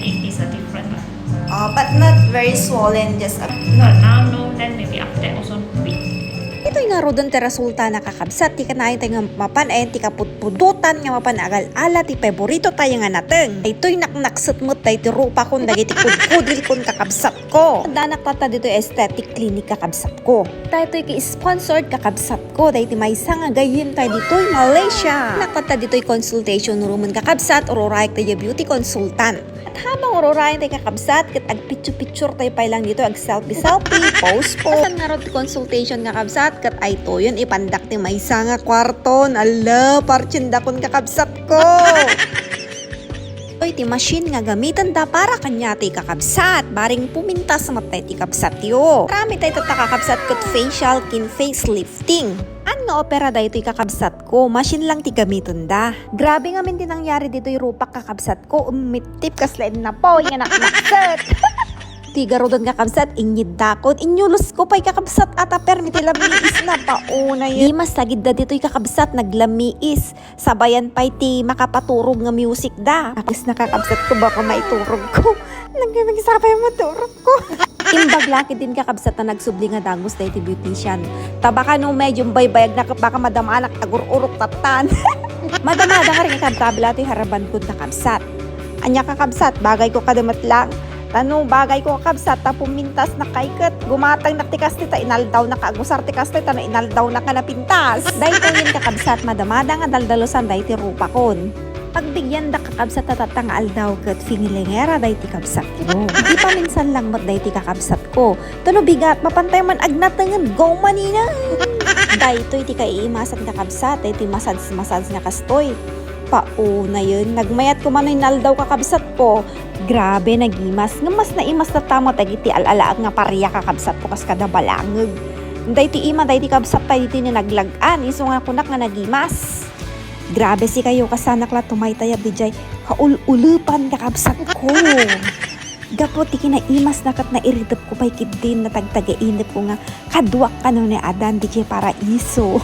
it is a different one. But not very swollen, just a... No, now no, then maybe after also big. Ito'y nga rodon ti resulta na kakabsat, ti kanayin tayo nga mapan ayan ti kaputpudutan nga mapan agal-ala ti paborito tayo nga nateng. Ito'y naknaksat mo tayo ti rupa kon dagiti kudkudil kon kakabsat ko. Danak tata dito aesthetic clinic kakabsat ko. Tayo ito'y ki-sponsored kakabsat ko, dahil ti may nga gayin tayo dito'y Malaysia. Nakata dito'y consultation room kakabsat, ururay tayo beauty consultant. Habang urorayan tayo kakabsat, kat ag picture-picture tayo pa lang dito, ag selfie-selfie, post. Asan nga ro consultation kakabsat, kat ay to yun, ipandak ti may nga kwarton. Ala, partsindakon kakabsat ko. Oy, ti machine nga gamitan da para kanya ti kakabsat. Baring pumintas sa matay ti kabsat yo. Marami tayo tatakakabsat kat facial, kin facelifting. Nga opera da ito'y kakabsat ko, machine lang ti gamiton da. Grabe nga min tinangyari dito yung rupak kakabsat ko, umitip kaslain na po, nga naknaksat. Tiga rodon kakabsat, inyid dakot, inyulos ko pa'y kakabsat ata permiti lamiis na pauna yun. Di mas sagid da dito'y kakabsat, naglamiis, sabayan pa'y ti makapaturog nga music da. Tapos nakakabsat ko baka maiturog ko, nagsagsapay ang maturog ko. Imbag laki din kakabsat na nagsubli nga dagos dahil ti beautician. Tabaka no medyo baybayag na baka madamanak agur-urok tatan. Madamada nga rin ikabkabla ito haraban ko nakabsat. Anya kakabsat, bagay ko kadamat lang. Tanong bagay ko kakabsat, ta pumintas na kaiket. Gumatang naktikas tita, inaldaw na kaagusar tikas tita na inaldaw na ka napintas. Dahil ko yun kakabsat, madamada nga daldalosan dahil ti rupa kon. Pagbigyan da kakabsat tatatang aldaw kat fingilengera dahi ti kabsat ko. Di pa minsan lang mat dahi ti kakabsat ko. Tano bigat, mapantay man agnatangan, go manina! Dahi to'y ti kaiimasat na kabsat, dahi ti masads na kastoy. Pauna yun, nagmayat ko manoy naldaw kakabsat ko. Grabe, nagimas. Nga mas naimas na tamo tagi ti alalaag nga pariya kakabsat ko kas kada balangag. Dahi ti ima, dahi ti kabsat tayo ti naglagan, iso nga kunak nga nagimas. Grabe si kayo kasanak la tumaytayab di jay kaul-ulupan kakabsat ko. Gapot ti kinaimas na kat na iridap ko pa'y kidin na tagtagainip ko nga kadwak ka no ni Adan di jay paraiso.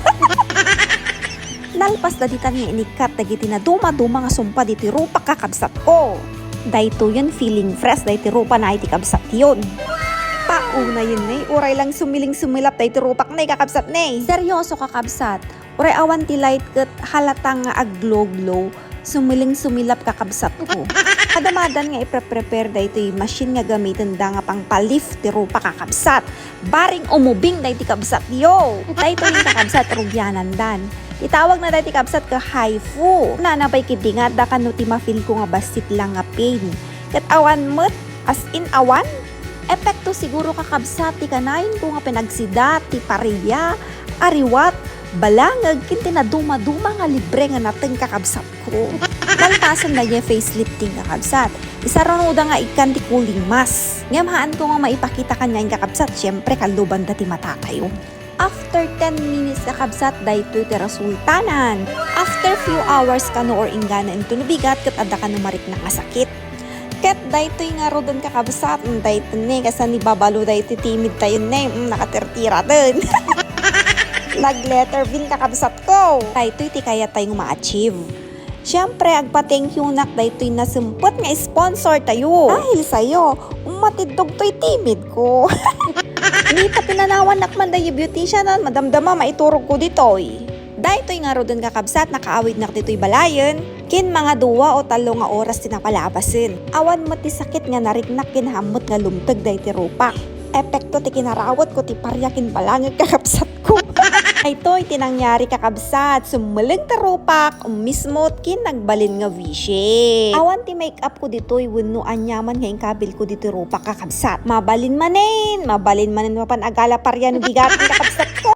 Nalpas na ditan nga inikat dagiti na duma-duma nga sumpa di ti rupa kakabsat ko. Dahito yun feeling fresh dahi ti rupa na iti kabsat yun. Pauna yun na uray lang sumiling-sumilap dahi ti rupak na kakabsat na seryoso kakabsat. Uray awan ti light kat halatang nga aglow-glow, sumiling-sumilap kakabsat ko. Kadamadan nga ipre-prepare da ito yung machine nga gamitin da nga pang palift ti rupa kakabsat. Baring umubing da iti kabsat yo. Da ito yung kakabsat rugyanan dan. Itawag na da iti kabsat ka haifu. Nanapay kidingat da kano ti ma-feel ko nga basit lang nga pain. Kat awan mo't, as in awan, epekto siguro kakabsat ti kanayin ko nga pinagsida ti pariya, ariwat, balangag, kinti na duma-duma nga libre nga nating kakabsat ko. Kaltasan na yung facelifting kakabsat. Isa ron nga ikan ti cooling mask. Ngamahan ko nga maipakita kanya yung kakabsat, syempre kaluban dati mata kayo. After 10 minutes kakabsat, dahito iti resultanan. After few hours ka no or ingana ito nubigat, kat ada ka numarik na kasakit. Kat dahito nga rodon kakabsat, dahito ne, kasi ni babalo dahito timid tayo ne, nakatirtira din. Nag-letter bin kakabsat ko. Dahito iti kaya tayong ma-achieve. Siyempre, agpa-thank you nak dahito yung nasumpot nga sponsor tayo. Dahil sa'yo, umatidog to'y timid ko. Hindi pa pinanawan nakman dahi beautician na madamdama maiturog ko dito'y. Dahito nga rodon kakabsat, nakaawid nak dito'y balayan. Kin mga 2 o 3 nga oras tinapalabasin. Awan mo ti sakit nga nariknak kinhamot nga lumtag dahi ti rupak. Epekto ti kinarawat ko ti paryakin balangag kakabsat ko. Ito iti nangyari kakabsat, sumuling tarupak, mismot kin nagbalin nga V-shape. Awan ti make-up ko dito'y wano anyaman nga kabil ko dito rupak kakabsat. Mabalin manin mapan agala paryan bigat kakabsat